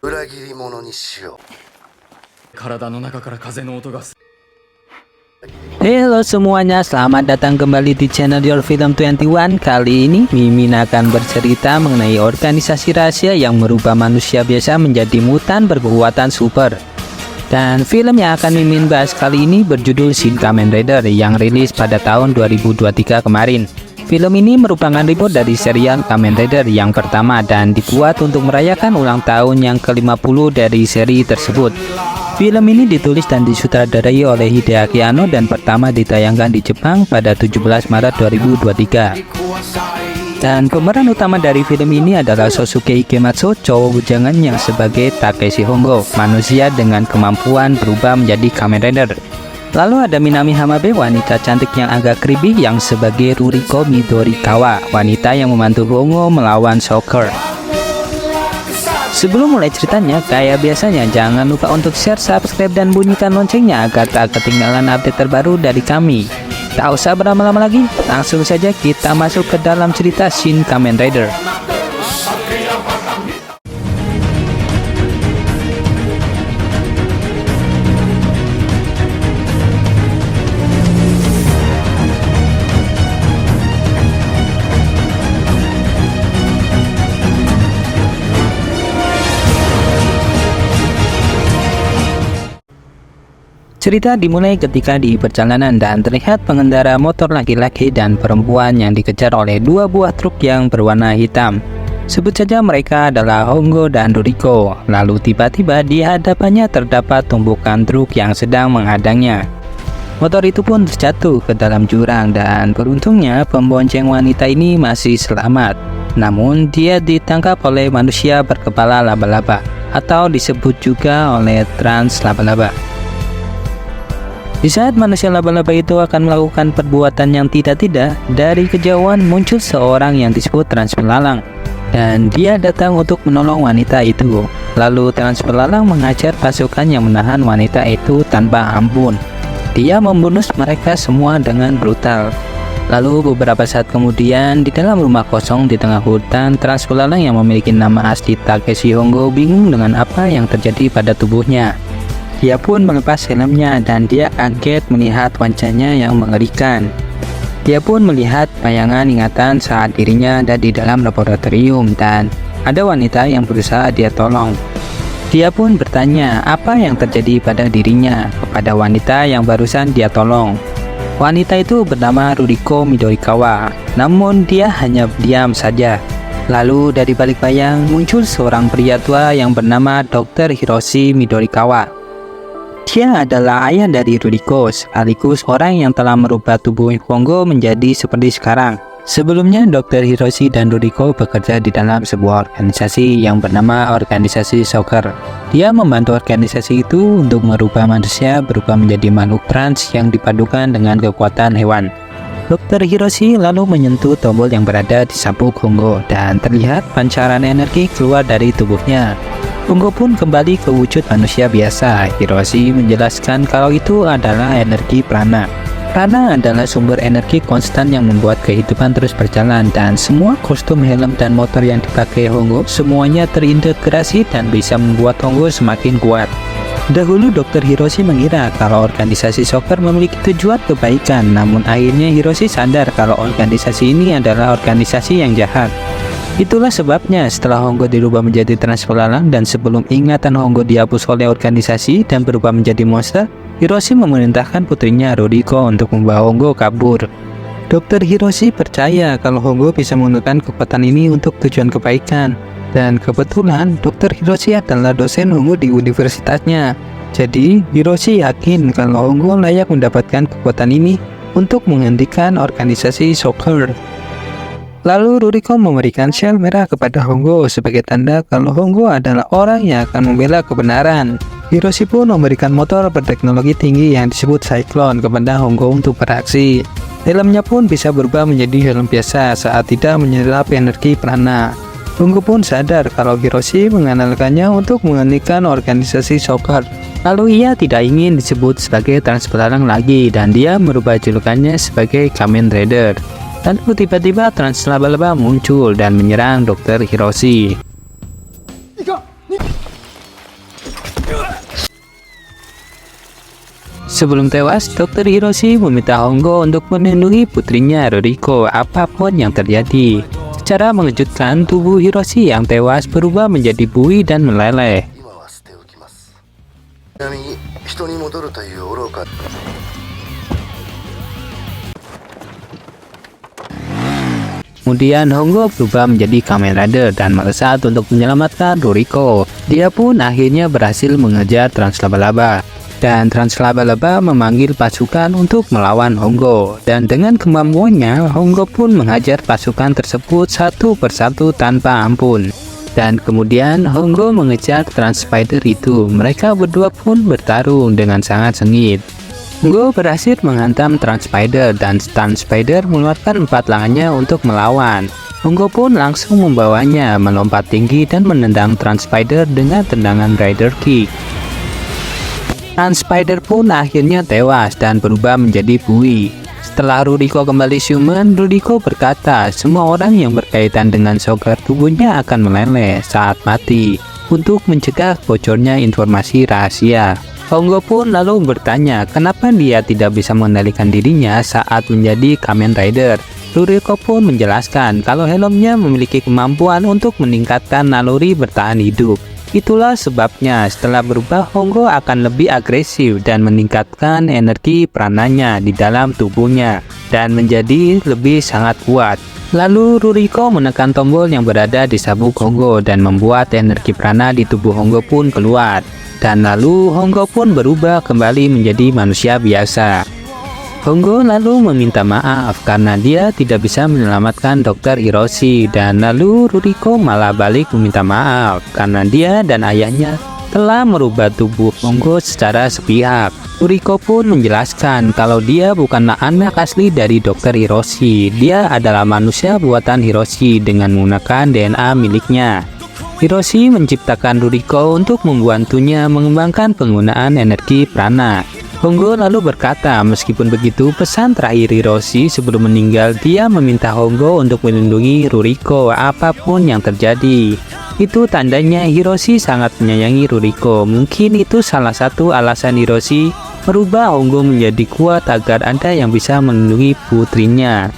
裏切り者にしよう。体の中から風の音がす Halo semuanya, selamat datang kembali di channel Your Film 21. Kali ini Mimin akan bercerita mengenai organisasi rahasia yang merubah manusia biasa menjadi mutan berkekuatan super. Dan film yang akan Mimin bahas kali ini berjudul Shin Kamen Rider yang rilis pada tahun 2023 kemarin. Film ini merupakan reboot dari serial Kamen Rider yang pertama dan dibuat untuk merayakan ulang tahun yang ke-50 dari seri tersebut. Film ini ditulis dan disutradarai oleh Hideaki Anno dan pertama ditayangkan di Jepang pada 17 Maret 2023. Dan pemeran utama dari film ini adalah Sosuke Ikematsu, cowok bujangan yang sebagai Takeshi Hongo, manusia dengan kemampuan berubah menjadi Kamen Rider. Lalu ada Minami Hamabe, wanita cantik yang agak creepy yang sebagai Ruriko Midorikawa, wanita yang membantu Hongo melawan Shocker. Sebelum mulai ceritanya, kayak biasanya jangan lupa untuk share, subscribe, dan bunyikan loncengnya agar tak ketinggalan update terbaru dari kami. Tak usah berlama-lama lagi, langsung saja kita masuk ke dalam cerita Shin Kamen Rider. Cerita dimulai ketika di perjalanan dan terlihat pengendara motor laki-laki dan perempuan yang dikejar oleh dua buah truk yang berwarna hitam. Sebut saja mereka adalah Hongo dan Ruriko. Lalu tiba-tiba di hadapannya terdapat tumpukan truk yang sedang menghadangnya. Motor itu pun terjatuh ke dalam jurang dan beruntungnya pembonceng wanita ini masih selamat. Namun dia ditangkap oleh manusia berkepala laba-laba atau disebut juga oleh trans laba-laba. Di saat manusia laba-laba itu akan melakukan perbuatan yang tidak-tidak, dari kejauhan muncul seorang yang disebut trans pelalang. Dan dia datang untuk menolong wanita itu. Lalu trans pelalang mengajar pasukan yang menahan wanita itu tanpa ampun. Dia membunuh mereka semua dengan brutal. Lalu beberapa saat kemudian, di dalam rumah kosong di tengah hutan, trans pelalang yang memiliki nama asli Takeshi Hongo bingung dengan apa yang terjadi pada tubuhnya. Dia pun melepas helmnya dan dia kaget melihat wajahnya yang mengerikan. Dia pun melihat bayangan ingatan saat dirinya ada di dalam laboratorium dan ada wanita yang berusaha dia tolong. Dia pun bertanya apa yang terjadi pada dirinya kepada wanita yang barusan dia tolong. Wanita itu bernama Ruriko Midorikawa, namun dia hanya diam saja. Lalu dari balik bayang muncul seorang pria tua yang bernama Dr. Hiroshi Midorikawa. Dia adalah ayah dari Ruriko, sekaligus orang yang telah merubah tubuh Hongo menjadi seperti sekarang. Sebelumnya, Dr. Hiroshi dan Ruriko bekerja di dalam sebuah organisasi yang bernama Organisasi Shocker. Dia membantu organisasi itu untuk merubah manusia berubah menjadi makhluk trans yang dipadukan dengan kekuatan hewan. Dr. Hiroshi lalu menyentuh tombol yang berada di sabuk Hongo dan terlihat pancaran energi keluar dari tubuhnya. Hongo pun kembali ke wujud manusia biasa. Hiroshi menjelaskan kalau itu adalah energi prana. Prana adalah sumber energi konstan yang membuat kehidupan terus berjalan dan semua kostum, helm, dan motor yang dipakai Hongo semuanya terintegrasi dan bisa membuat Hongo semakin kuat. Dahulu Dr. Hiroshi mengira kalau organisasi Shocker memiliki tujuan kebaikan, namun akhirnya Hiroshi sadar kalau organisasi ini adalah organisasi yang jahat. Itulah sebabnya setelah Hongo dirubah menjadi trans pelalang dan sebelum ingatan Hongo dihapus oleh organisasi dan berubah menjadi monster, Hiroshi memerintahkan putrinya Ruriko untuk membawa Hongo kabur. Dr. Hiroshi percaya kalau Hongo bisa menggunakan kekuatan ini untuk tujuan kebaikan. Dan kebetulan Dr. Hiroshi adalah dosen Hongo di universitasnya. Jadi Hiroshi yakin kalau Hongo layak mendapatkan kekuatan ini untuk menghentikan organisasi Shocker. Lalu Ruriko memberikan shell merah kepada Hongo sebagai tanda kalau Hongo adalah orang yang akan membela kebenaran. Hiroshi pun memberikan motor berteknologi tinggi yang disebut Cyclone kepada Hongo untuk beraksi. Helmnya pun bisa berubah menjadi helm biasa saat tidak menyerap energi prana. Hongo pun sadar kalau Hiroshi mengandalkannya untuk menghentikan organisasi Shocker. Lalu ia tidak ingin disebut sebagai trans pelalang lagi dan dia merubah julukannya sebagai Kamen Rider. Lalu tiba-tiba trans laba-laba muncul dan menyerang Dr. Hiroshi. Sebelum tewas, Dr. Hiroshi meminta Hongo untuk melindungi putrinya Ruriko apapun yang terjadi. Secara mengejutkan, tubuh Hiroshi yang tewas berubah menjadi buih dan meleleh. Kemudian Hongo berubah menjadi Kamen Rider dan melesat untuk menyelamatkan Ruriko. Dia pun akhirnya berhasil mengejar Trans Laba-Laba. Dan Trans Laba-Laba memanggil pasukan untuk melawan Hongo. Dan dengan kemampuannya, Hongo pun menghajar pasukan tersebut satu persatu tanpa ampun. Dan kemudian Hongo mengejar Trans Spider itu. Mereka berdua pun bertarung dengan sangat sengit. Hongo berhasil menghantam Trans Spider dan Trans Spider mengeluarkan 4 lengannya untuk melawan. Hongo pun langsung membawanya melompat tinggi dan menendang Trans Spider dengan tendangan Rider Kick. Trans Spider pun akhirnya tewas dan berubah menjadi buih. Setelah Ruriko kembali siuman, Ruriko berkata semua orang yang berkaitan dengan shocker tubuhnya akan meleleh saat mati untuk mencegah bocornya informasi rahasia. Hongo pun lalu bertanya kenapa dia tidak bisa mengendalikan dirinya saat menjadi Kamen Rider. Ruriko pun menjelaskan kalau helmnya memiliki kemampuan untuk meningkatkan naluri bertahan hidup. Itulah sebabnya setelah berubah Hongo akan lebih agresif dan meningkatkan energi prananya di dalam tubuhnya dan menjadi lebih sangat kuat. Lalu Ruriko menekan tombol yang berada di sabuk Hongo dan membuat energi prana di tubuh Hongo pun keluar. Dan lalu Hongo pun berubah kembali menjadi manusia biasa. Hongo lalu meminta maaf karena dia tidak bisa menyelamatkan Dr. Hiroshi. Dan lalu Ruriko malah balik meminta maaf karena dia dan ayahnya telah merubah tubuh Hongo secara sepihak. Ruriko pun menjelaskan kalau dia bukanlah anak asli dari Dr. Hiroshi. Dia adalah manusia buatan Hiroshi dengan menggunakan DNA miliknya. Hiroshi menciptakan Ruriko untuk membantunya mengembangkan penggunaan energi prana. Hongo lalu berkata, meskipun begitu, pesan terakhir Hiroshi sebelum meninggal, dia meminta Hongo untuk melindungi Ruriko apapun yang terjadi. Itu tandanya Hiroshi sangat menyayangi Ruriko. Mungkin itu salah satu alasan Hiroshi merubah Hongo menjadi kuat agar ada yang bisa melindungi putrinya.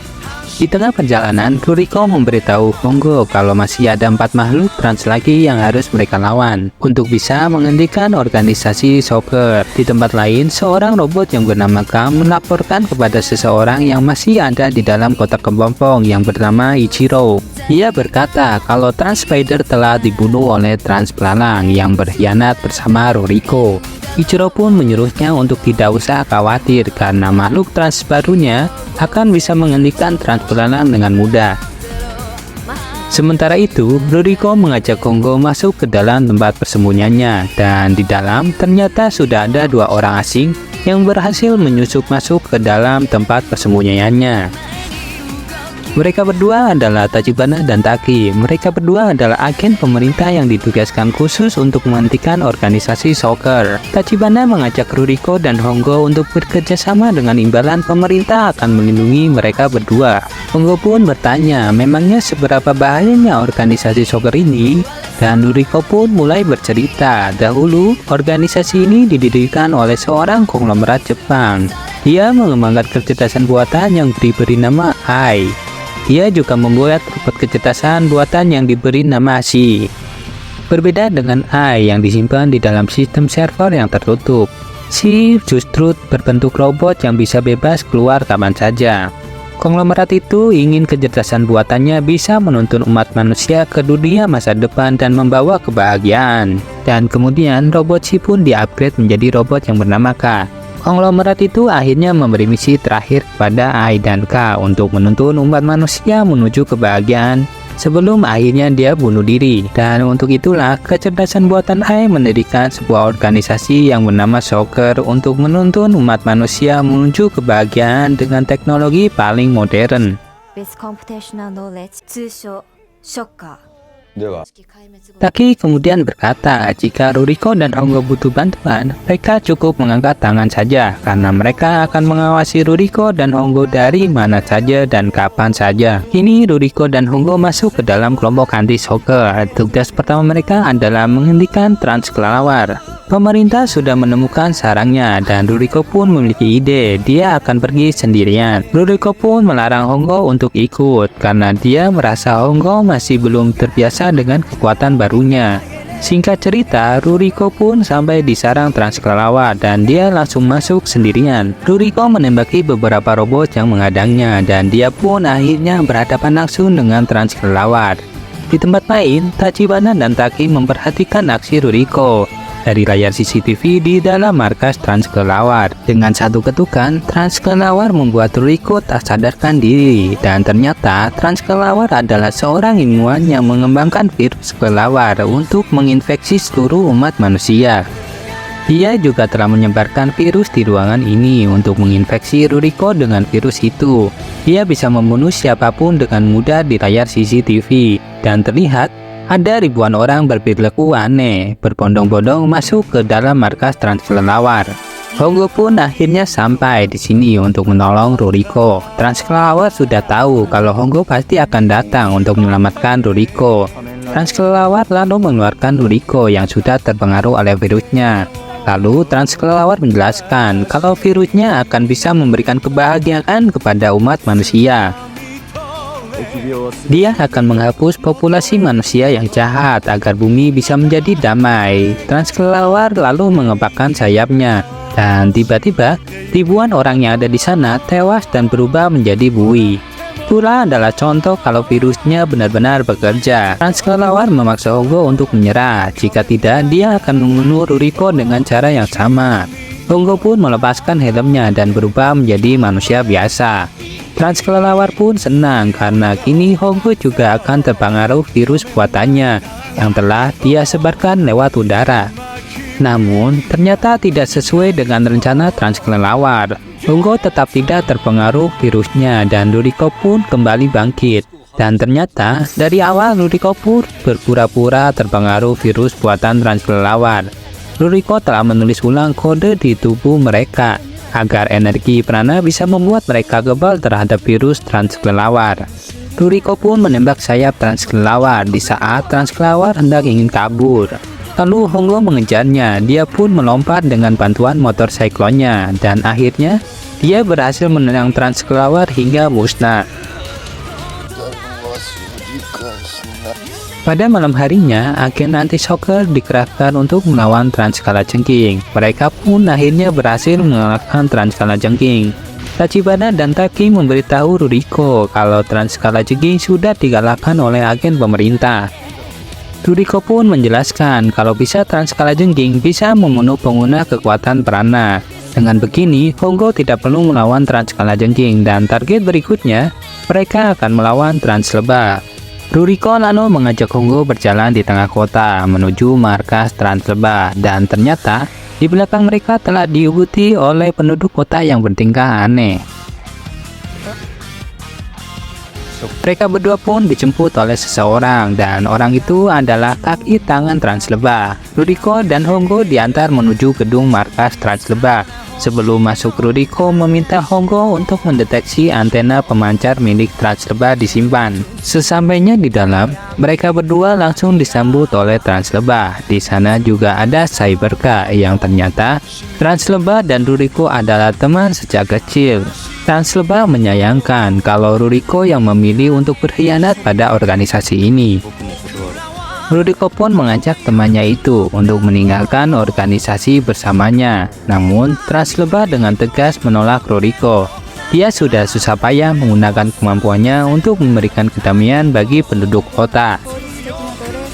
Di tengah perjalanan, Ruriko memberitahu Hongo kalau masih ada 4 makhluk trans lagi yang harus mereka lawan untuk bisa menghentikan organisasi Shocker. Di tempat lain, seorang robot yang bernama Kam melaporkan kepada seseorang yang masih ada di dalam kotak kepompong yang bernama Ichiro. Ia berkata kalau Trans Spider telah dibunuh oleh Trans Belalang yang berkhianat bersama Ruriko. Ichiro pun menyuruhnya untuk tidak usah khawatir karena makhluk trans barunya akan bisa menghentikan Trans Belalang dengan mudah. Sementara itu, Ruriko mengajak Hongo masuk ke dalam tempat persembunyiannya dan di dalam ternyata sudah ada 2 orang asing yang berhasil menyusup masuk ke dalam tempat persembunyiannya. Mereka berdua adalah Tachibana dan Taki. Mereka berdua adalah agen pemerintah yang ditugaskan khusus untuk menghentikan organisasi Shocker. Tachibana mengajak Ruriko dan Hongo untuk bekerja sama dengan imbalan pemerintah akan melindungi mereka berdua. Hongo pun bertanya, memangnya seberapa bahayanya organisasi Shocker ini? Dan Ruriko pun mulai bercerita, dahulu organisasi ini didirikan oleh seorang konglomerat Jepang. Dia mengembangkan kecerdasan buatan yang diberi nama AI. Dia juga membuat robot kecerdasan buatan yang diberi nama Shi. Berbeda dengan AI yang disimpan di dalam sistem server yang tertutup, Shi justru berbentuk robot yang bisa bebas keluar kapan saja. Konglomerat itu ingin kecerdasan buatannya bisa menuntun umat manusia ke dunia masa depan dan membawa kebahagiaan. Dan kemudian robot Shi pun di-upgrade menjadi robot yang bernama K. Konglomerat itu akhirnya memberi misi terakhir kepada Ai dan K untuk menuntun umat manusia menuju kebahagiaan sebelum akhirnya dia bunuh diri. Dan untuk itulah kecerdasan buatan Ai mendirikan sebuah organisasi yang bernama Shocker untuk menuntun umat manusia menuju kebahagiaan dengan teknologi paling modern. Base computational knowledge, 通称 Shocker. Taki kemudian berkata, jika Ruriko dan Hongo butuh bantuan, mereka cukup mengangkat tangan saja karena mereka akan mengawasi Ruriko dan Hongo dari mana saja dan kapan saja. Kini Ruriko dan Hongo masuk ke dalam kelompok anti Shocker. Tugas pertama mereka adalah menghentikan Trans kelelawar. Pemerintah sudah menemukan sarangnya dan Ruriko pun memiliki ide dia akan pergi sendirian. Ruriko pun melarang Hongo untuk ikut karena dia merasa Hongo masih belum terbiasa dengan kekuatan barunya. Singkat cerita, Ruriko pun sampai di sarang transkelawar dan dia langsung masuk sendirian. Ruriko menembaki beberapa robot yang menghadangnya dan dia pun akhirnya berhadapan langsung dengan transkelawar. Di tempat lain, Tachibana dan Taki memperhatikan aksi Ruriko dari layar CCTV di dalam markas transkelawar. Dengan satu ketukan, transkelawar membuat Ruriko tak sadarkan diri dan ternyata transkelawar adalah seorang ilmuwan yang mengembangkan virus kelawar untuk menginfeksi seluruh umat manusia. Dia juga telah menyebarkan virus di ruangan ini untuk menginfeksi Ruriko dengan virus itu. Dia bisa membunuh siapapun dengan mudah di layar CCTV dan terlihat ada ribuan orang berperilaku aneh, berbondong-bondong masuk ke dalam markas transkelawar. Hongo pun akhirnya sampai di sini untuk menolong Ruriko. Transkelawar sudah tahu kalau Hongo pasti akan datang untuk menyelamatkan Ruriko. Transkelawar lalu mengeluarkan Ruriko yang sudah terpengaruh oleh virusnya. Lalu transkelawar menjelaskan kalau virusnya akan bisa memberikan kebahagiaan kepada umat manusia. Dia akan menghapus populasi manusia yang jahat agar bumi bisa menjadi damai. Transkelawar lalu mengepakkan sayapnya dan tiba-tiba ribuan orang yang ada di sana tewas dan berubah menjadi buih. Itulah adalah contoh kalau virusnya benar-benar bekerja. Transkelawar memaksa Hongo untuk menyerah. Jika tidak, dia akan membunuh Ruriko dengan cara yang sama. Hongo pun melepaskan helmnya dan berubah menjadi manusia biasa. Transkelawar pun senang karena kini Hongo juga akan terpengaruh virus buatannya yang telah dia sebarkan lewat udara. Namun, ternyata tidak sesuai dengan rencana transkelawar. Hongo tetap tidak terpengaruh virusnya dan Ruriko pun kembali bangkit. Dan ternyata dari awal Ruriko pun berpura-pura terpengaruh virus buatan transkelawar. Ruriko telah menulis ulang kode di tubuh mereka agar energi prana bisa membuat mereka kebal terhadap virus transkelawar. Ruriko pun menembak sayap transkelawar di saat transkelawar hendak ingin kabur. Lalu Hongo mengejarnya. Dia pun melompat dengan bantuan motor siklonnya dan akhirnya dia berhasil menendang transkelawar hingga musnah. Pada malam harinya, agen anti-shocker dikerahkan untuk melawan transkalajengking. Mereka pun akhirnya berhasil mengalahkan transkalajengking. Tachibana dan Taki memberitahu Ruriko kalau transkalajengking sudah dikalahkan oleh agen pemerintah. Ruriko pun menjelaskan kalau bisa transkalajengking bisa membunuh pengguna kekuatan prana. Dengan begini, Hongo tidak perlu melawan transkalajengking dan target berikutnya, mereka akan melawan translebah. Ruriko lalu mengajak Hongo berjalan di tengah kota menuju markas translebah dan ternyata di belakang mereka telah diikuti oleh penduduk kota yang bertingkah aneh. Mereka berdua pun dijemput oleh seseorang dan orang itu adalah kaki tangan translebah. Ruriko dan Hongo diantar menuju gedung markas translebah. Sebelum masuk, Ruriko meminta Hongo untuk mendeteksi antena pemancar milik translebah disimpan. Sesampainya di dalam, mereka berdua langsung disambut oleh translebah. Di sana juga ada Cyberka yang ternyata translebah dan Ruriko adalah teman sejak kecil. Translebah menyayangkan kalau Ruriko yang memilih untuk berkhianat pada organisasi ini. Ruriko pun mengajak temannya itu untuk meninggalkan organisasi bersamanya. Namun, translebah dengan tegas menolak Ruriko. Dia sudah susah payah menggunakan kemampuannya untuk memberikan kedamaian bagi penduduk kota.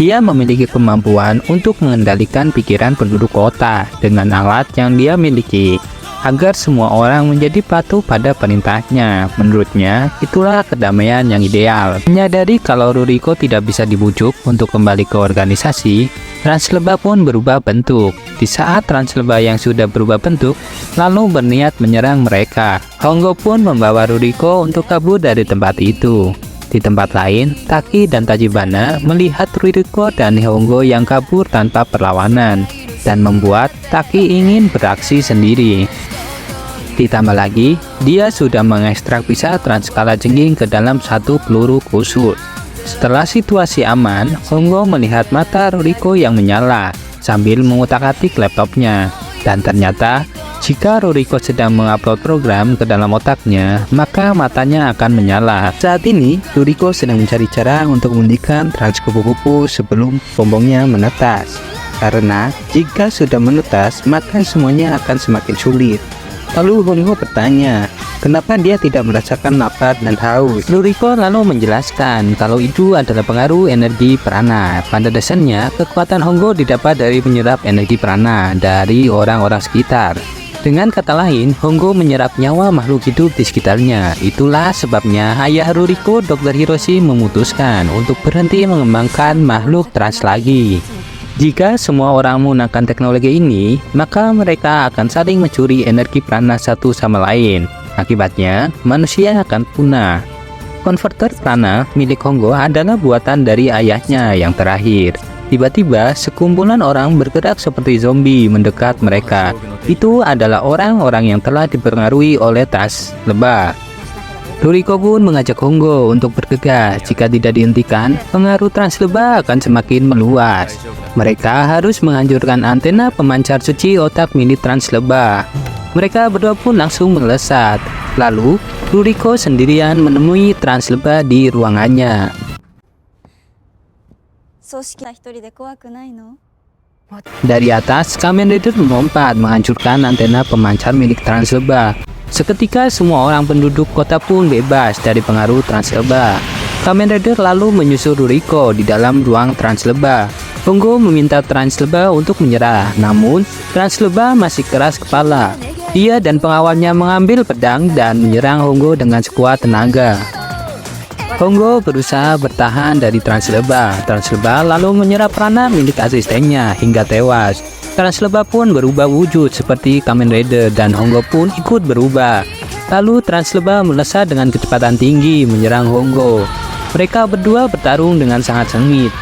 Dia memiliki kemampuan untuk mengendalikan pikiran penduduk kota dengan alat yang dia miliki, agar semua orang menjadi patuh pada perintahnya. Menurutnya, itulah kedamaian yang ideal. Menyadari kalau Ruriko tidak bisa dibujuk untuk kembali ke organisasi, translebah pun berubah bentuk. Di saat translebah yang sudah berubah bentuk, lalu berniat menyerang mereka, Hongo pun membawa Ruriko untuk kabur dari tempat itu. Di tempat lain, Taki dan Tachibana melihat Ruriko dan Hongo yang kabur tanpa perlawanan, dan membuat Taki ingin beraksi sendiri. Ditambah lagi, dia sudah mengekstrak pisah transkalajengking ke dalam satu peluru khusus. Setelah situasi aman, Hongo melihat mata Ruriko yang menyala. sambil mengutak-atik laptopnya. Dan ternyata, jika Ruriko sedang mengupload program ke dalam otaknya, maka matanya akan menyala. Saat ini, Ruriko sedang mencari cara untuk menghentikan trans kupu-kupu sebelum pompongnya menetas. Karena jika sudah menetas, maka semuanya akan semakin sulit. Lalu Ruriko bertanya, kenapa dia tidak merasakan lapar dan haus? Ruriko lalu menjelaskan kalau itu adalah pengaruh energi prana. Pada dasarnya, kekuatan Hongo didapat dari menyerap energi prana dari orang-orang sekitar. Dengan kata lain, Hongo menyerap nyawa makhluk hidup di sekitarnya. Itulah sebabnya ayah Ruriko, Dr. Hiroshi, memutuskan untuk berhenti mengembangkan makhluk trans lagi. Jika semua orang menggunakan teknologi ini, maka mereka akan saling mencuri energi prana satu sama lain. Akibatnya, manusia akan punah. Konverter prana milik Hongo adalah buatan dari ayahnya yang terakhir. Tiba-tiba, sekumpulan orang bergerak seperti zombie mendekat mereka. Itu adalah orang-orang yang telah dipengaruhi oleh trans lebah. Ruriko pun mengajak Hongo untuk bergegas. Jika tidak dihentikan, pengaruh trans lebah akan semakin meluas. Mereka harus menghancurkan antena pemancar suci otak milik trans lebah. Mereka berdua pun langsung melesat. Lalu, Ruriko sendirian menemui trans lebah di ruangannya. Dari atas, Kamen Rider melompat menghancurkan antena pemancar milik trans lebah. Seketika semua orang penduduk kota pun bebas dari pengaruh trans lebah. Kamen Rider lalu menyusul Ruriko di dalam ruang trans lebah. Hongo meminta trans lebah untuk menyerah, namun trans lebah masih keras kepala. Dia dan pengawalnya mengambil pedang dan menyerang Hongo dengan sekuat tenaga. Hongo berusaha bertahan dari trans lebah. Trans lebah lalu menyerap prana milik asistennya hingga tewas. Trans lebah pun berubah wujud seperti Kamen Rider dan Hongo pun ikut berubah. Lalu trans lebah melesat dengan kecepatan tinggi menyerang Hongo. Mereka berdua bertarung dengan sangat sengit.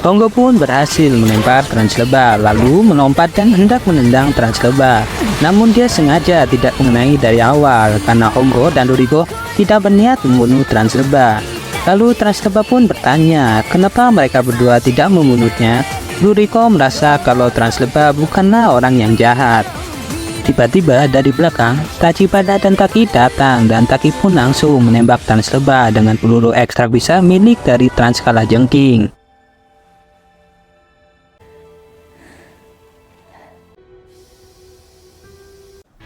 Hongo pun berhasil menempar trans lebah, lalu melompat dan hendak menendang trans lebah. Namun dia sengaja tidak mengenai dari awal karena Hongo dan Ruriko tidak berniat membunuh trans lebah. Lalu trans lebah pun bertanya, kenapa mereka berdua tidak membunuhnya? Ruriko merasa kalau trans lebah bukanlah orang yang jahat. Tiba-tiba dari belakang, Tachibana dan Taki datang dan Taki pun langsung menembak trans lebah dengan peluru ekstra bisa milik dari trans kalajengking.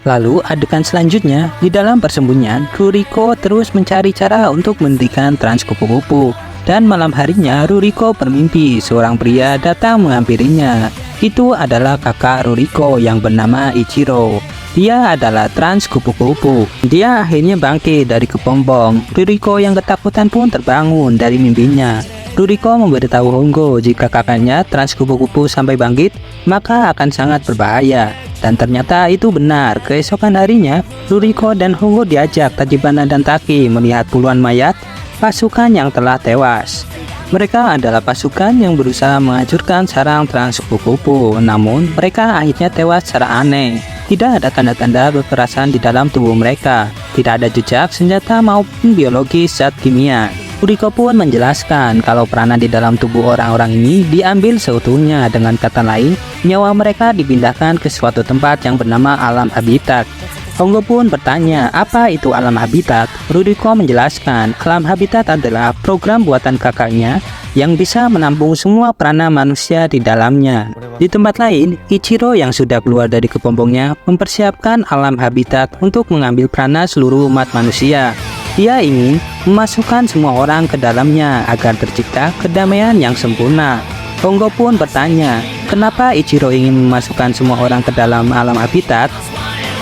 Lalu adegan selanjutnya, di dalam persembunyian, Ruriko terus mencari cara untuk menghentikan trans kupu-kupu. Dan malam harinya, Ruriko bermimpi seorang pria datang menghampirinya. Itu adalah kakak Ruriko yang bernama Ichiro. Dia adalah trans kupu-kupu. Dia akhirnya bangkit dari kepompong. Ruriko yang ketakutan pun terbangun dari mimpinya. Ruriko memberitahu Hongo jika kakaknya trans kupu-kupu sampai bangkit, maka akan sangat berbahaya. Dan ternyata itu benar. Keesokan harinya, Ruriko dan Hongo diajak Tachibana dan Taki melihat puluhan mayat pasukan yang telah tewas. Mereka adalah pasukan yang berusaha menghancurkan sarang trans kupu-kupu, namun mereka akhirnya tewas secara aneh. Tidak ada tanda-tanda kekerasan di dalam tubuh mereka. Tidak ada jejak senjata maupun biologis zat kimia. Ruriko pun menjelaskan kalau prana di dalam tubuh orang-orang ini diambil seutuhnya. Dengan kata lain, nyawa mereka dipindahkan ke suatu tempat yang bernama alam habitat. Hongo pun bertanya, apa itu alam habitat? Ruriko menjelaskan, alam habitat adalah program buatan kakaknya yang bisa menampung semua prana manusia di dalamnya. Di tempat lain, Ichiro yang sudah keluar dari kepompongnya mempersiapkan alam habitat untuk mengambil prana seluruh umat manusia. Dia ingin memasukkan semua orang ke dalamnya agar tercipta kedamaian yang sempurna. Hongo pun bertanya, kenapa Ichiro ingin memasukkan semua orang ke dalam alam habitat?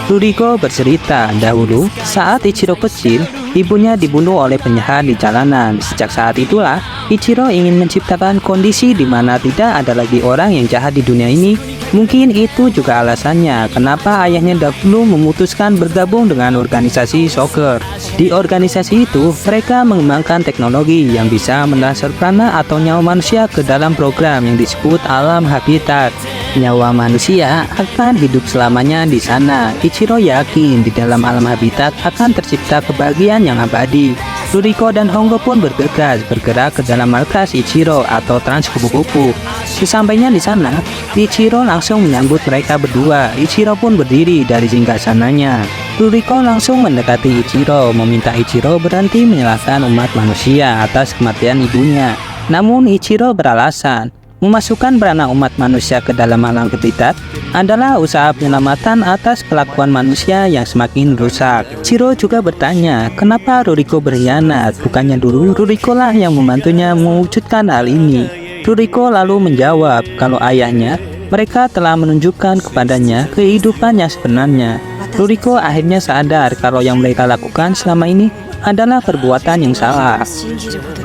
Ruriko bercerita, dahulu saat Ichiro kecil, ibunya dibunuh oleh penjahat di jalanan. Sejak saat itulah, Ichiro ingin menciptakan kondisi di mana tidak ada lagi orang yang jahat di dunia ini. Mungkin itu juga alasannya kenapa ayahnya dahulu memutuskan bergabung dengan organisasi soccer. Di organisasi itu, mereka mengembangkan teknologi yang bisa mentransfer prana atau nyawa manusia ke dalam program yang disebut alam habitat. Nyawa manusia akan hidup selamanya di sana. Ichiro yakin di dalam alam habitat akan tercipta kebahagiaan yang abadi. Ruriko dan Hongo pun bergegas bergerak ke dalam markas Ichiro atau trans kupu-kupu. Sesampainya di sana, Ichiro langsung menyambut mereka berdua. Ichiro pun berdiri dari singgasananya. Ruriko langsung mendekati Ichiro, meminta Ichiro berhenti menyalahkan umat manusia atas kematian ibunya. Namun Ichiro beralasan, memasukkan beranak umat manusia ke dalam alam habitat adalah usaha penyelamatan atas kelakuan manusia yang semakin rusak. Ichiro juga bertanya, kenapa Ruriko berkhianat? Bukannya dulu Ruriko lah yang membantunya mewujudkan hal ini. Ruriko lalu menjawab kalau ayahnya, mereka telah menunjukkan kepadanya kehidupan yang sebenarnya. Ruriko akhirnya sadar kalau yang mereka lakukan selama ini adalah perbuatan yang salah.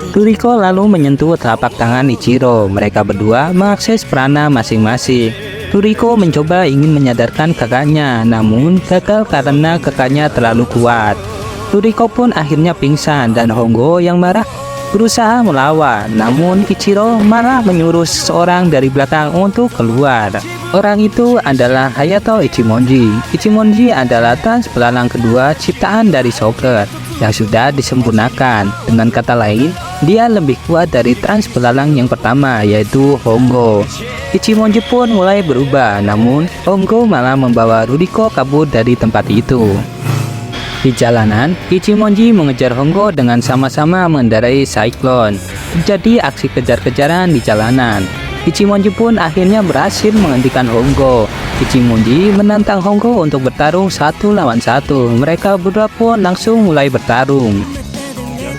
Ruriko lalu menyentuh telapak tangan Ichiro. Mereka berdua mengakses prana masing-masing. Ruriko mencoba ingin menyadarkan kakaknya, namun gagal karena kakaknya terlalu kuat. Ruriko pun akhirnya pingsan dan Hongo yang marah berusaha melawan, namun Ichiro malah menyuruh seseorang dari belakang untuk keluar. Orang itu adalah Hayato Ichimonji. Ichimonji adalah trans belalang kedua ciptaan dari Shocker yang sudah disempurnakan. Dengan kata lain, dia lebih kuat dari trans belalang yang pertama, yaitu Hongo. Ichimonji pun mulai berubah, namun Hongo malah membawa Ruriko kabur dari tempat itu. Di jalanan, Ichimonji mengejar Hongo dengan sama-sama mengendarai Cyclone. Terjadi aksi kejar-kejaran di jalanan. Ichimonji pun akhirnya berhasil menghentikan Hongo. Ichimonji menantang Hongo untuk bertarung 1 lawan 1. Mereka berdua pun langsung mulai bertarung.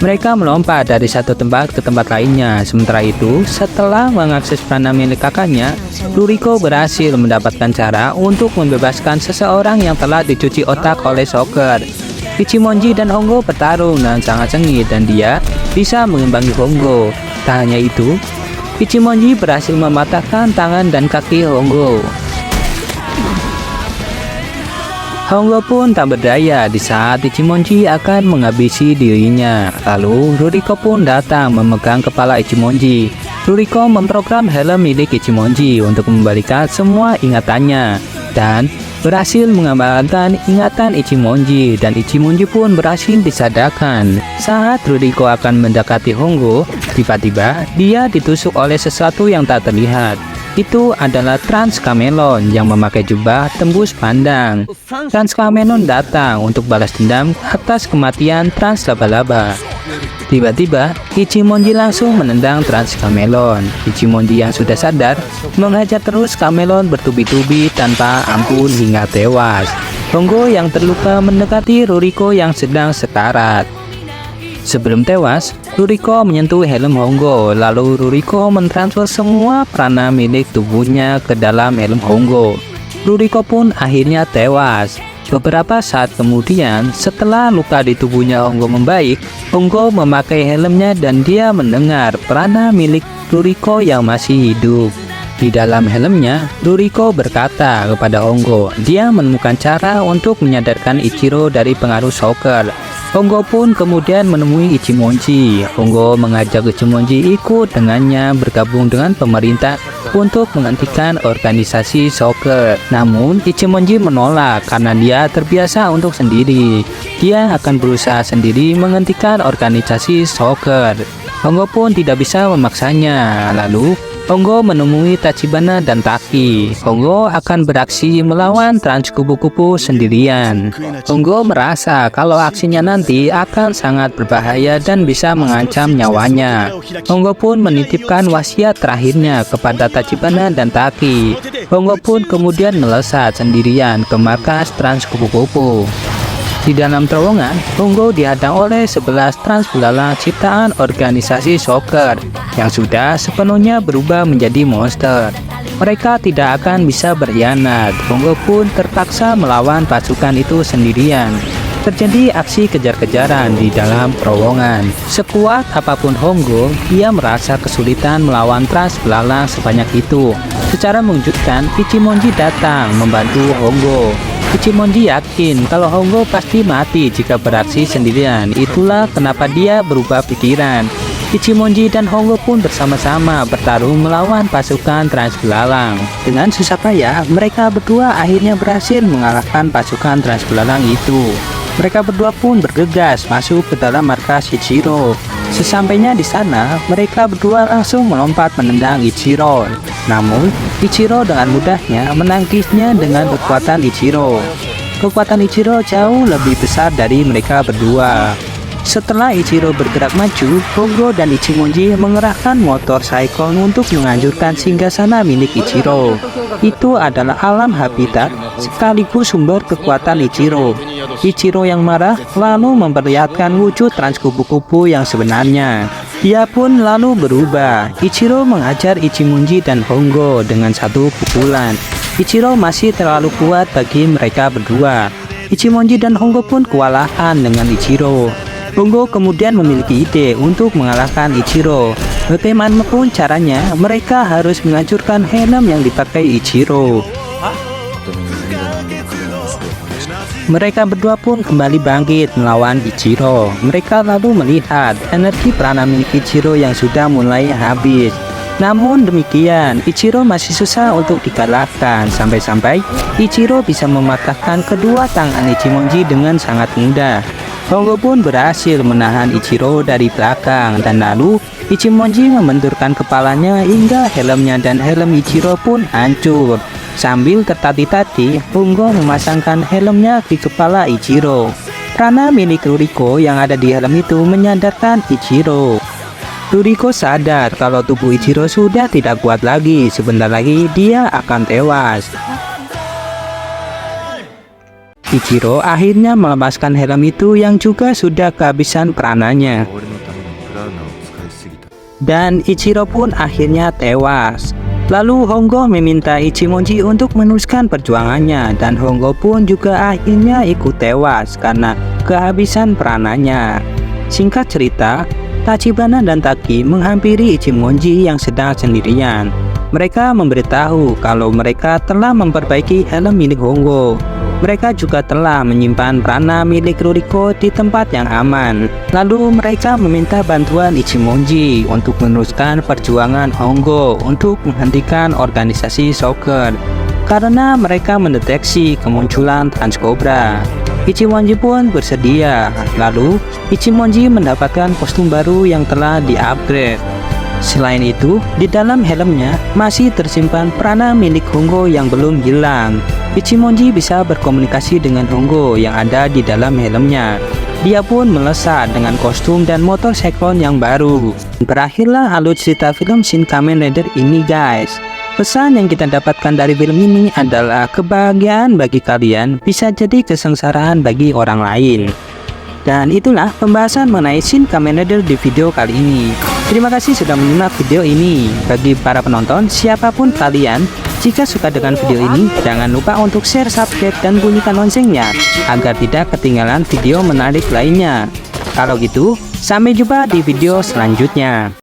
Mereka melompat dari satu tempat ke tempat lainnya. Sementara itu, setelah mengakses prana milik kakaknya, Ruriko berhasil mendapatkan cara untuk membebaskan seseorang yang telah dicuci otak oleh Shocker. Ichimonji dan Hongo bertarung dengan sangat sengit dan dia bisa mengimbangi Hongo. Tak hanya itu, Ichimonji berhasil mematahkan tangan dan kaki Hongo. Hongo pun tak berdaya di saat Ichimonji akan menghabisi dirinya. Lalu Ruriko pun datang memegang kepala Ichimonji. Ruriko memprogram helm milik Ichimonji untuk membalikan semua ingatannya dan berhasil mengembalikan ingatan Ichimonji, dan Ichimonji pun berhasil disadarkan. Saat Ruriko akan mendekati Hongo, tiba-tiba dia ditusuk oleh sesuatu yang tak terlihat. Itu adalah Trans Camelon yang memakai jubah tembus pandang. Trans Camelon datang untuk balas dendam atas kematian Trans Laba-Laba. Tiba-tiba, Ichimonji langsung menendang Trans Camelon. Ichimonji yang sudah sadar menghajar terus Camelon bertubi-tubi tanpa ampun hingga tewas. Hongo yang terluka mendekati Ruriko yang sedang sekarat. Sebelum tewas, Ruriko menyentuh helm Hongo, lalu Ruriko mentransfer semua prana milik tubuhnya ke dalam helm Hongo. Ruriko pun akhirnya tewas. Beberapa saat kemudian, setelah luka di tubuhnya Hongo membaik, Hongo memakai helmnya dan dia mendengar prana milik Ruriko yang masih hidup. Di dalam helmnya, Ruriko berkata kepada Hongo, dia menemukan cara untuk menyadarkan Ichiro dari pengaruh Shocker. Hongo pun kemudian menemui Ichimonji. Hongo mengajak Ichimonji ikut dengannya bergabung dengan pemerintah untuk menghentikan organisasi Shocker. Namun Ichimonji menolak karena dia terbiasa untuk sendiri. Dia akan berusaha sendiri menghentikan organisasi Shocker. Hongo pun tidak bisa memaksanya. Lalu Hongo menemui Tachibana dan Taki. Hongo akan beraksi melawan trans kupu-kupu sendirian. Hongo merasa kalau aksinya nanti akan sangat berbahaya dan bisa mengancam nyawanya. Hongo pun menitipkan wasiat terakhirnya kepada Tachibana dan Taki. Hongo pun kemudian melesat sendirian ke markas trans kupu-kupu. Di dalam terowongan, Hongo dihadang oleh 11 trans belalang ciptaan organisasi Shocker yang sudah sepenuhnya berubah menjadi monster. Mereka tidak akan bisa berkhianat. Hongo pun terpaksa melawan pasukan itu sendirian. Terjadi aksi kejar-kejaran di dalam terowongan. Sekuat apapun Hongo, ia merasa kesulitan melawan trans belalang sebanyak itu. Secara mengejutkan, Ichimonji datang membantu Hongo. Ichimonji yakin kalau Hongo pasti mati jika beraksi sendirian. Itulah kenapa dia berubah pikiran. Ichimonji dan Hongo pun bersama-sama bertarung melawan pasukan trans belalang. Dengan susah payah, mereka berdua akhirnya berhasil mengalahkan pasukan trans belalang itu. Mereka berdua pun bergegas masuk ke dalam markas Ichiro. Sesampainya di sana, mereka berdua langsung melompat menendang Ichiro. Namun, Ichiro dengan mudahnya menangkisnya dengan kekuatan Ichiro. Kekuatan Ichiro jauh lebih besar dari mereka berdua. Setelah Ichiro bergerak maju, Hongo dan Ichimonji mengerahkan motor Saikon untuk menghancurkan singgasana milik Ichiro. Itu adalah alam habitat sekaligus sumber kekuatan Ichiro. Ichiro yang marah lalu memperlihatkan wujud trans kupu-kupu yang sebenarnya. Dia pun lalu berubah. Ichiro menghajar Ichimonji dan Hongo dengan satu pukulan. Ichiro masih terlalu kuat bagi mereka berdua. Ichimonji dan Hongo pun kewalahan dengan Ichiro. Hongo kemudian memiliki ide untuk mengalahkan Ichiro. Bagaimanapun caranya, mereka harus menghancurkan helm yang dipakai Ichiro. Mereka berdua pun kembali bangkit melawan Ichiro. Mereka lalu melihat energi prana milik Ichiro yang sudah mulai habis. Namun demikian, Ichiro masih susah untuk dikalahkan. Sampai-sampai Ichiro bisa mematahkan kedua tangan Ichimonji dengan sangat mudah. Hongo pun berhasil menahan Ichiro dari belakang, dan lalu Ichimonji membenturkan kepalanya hingga helmnya dan helm Ichiro pun hancur. Sambil tertati-tati, Hongo memasangkan helmnya di kepala Ichiro. Prana milik Ruriko yang ada di helm itu menyadarkan Ichiro. Ruriko sadar kalau tubuh Ichiro sudah tidak kuat lagi. Sebentar lagi dia akan tewas. Ichiro akhirnya melepaskan helm itu yang juga sudah kehabisan prananya. Dan Ichiro pun akhirnya tewas. Lalu Hongo meminta Ichimonji untuk meneruskan perjuangannya, dan Hongo pun juga akhirnya ikut tewas karena kehabisan prananya. Singkat cerita, Tachibana dan Taki menghampiri Ichimonji yang sedang sendirian. Mereka memberitahu kalau mereka telah memperbaiki helm milik Hongo. Mereka juga telah menyimpan prana milik Ruriko di tempat yang aman. Lalu mereka meminta bantuan Ichimonji untuk meneruskan perjuangan Hongo untuk menghentikan organisasi Shocker, karena mereka mendeteksi kemunculan Trans Cobra. Ichimonji pun bersedia. Lalu Ichimonji mendapatkan kostum baru yang telah di-upgrade. Selain itu, di dalam helmnya masih tersimpan prana milik Hongo yang belum hilang. Ichimonji bisa berkomunikasi dengan Hongo yang ada di dalam helmnya. Dia pun melesat dengan kostum dan motor Cyclone yang baru. Berakhirlah alur cerita film Shin Kamen Rider ini, guys. Pesan yang kita dapatkan dari film ini adalah kebahagiaan bagi kalian bisa jadi kesengsaraan bagi orang lain. Dan itulah pembahasan mengenai Shin Kamen Rider di video kali ini. Terima kasih sudah menyimak video ini. Bagi para penonton, siapapun kalian, jika suka dengan video ini, jangan lupa untuk share, subscribe, dan bunyikan loncengnya agar tidak ketinggalan video menarik lainnya. Kalau gitu, sampai jumpa di video selanjutnya.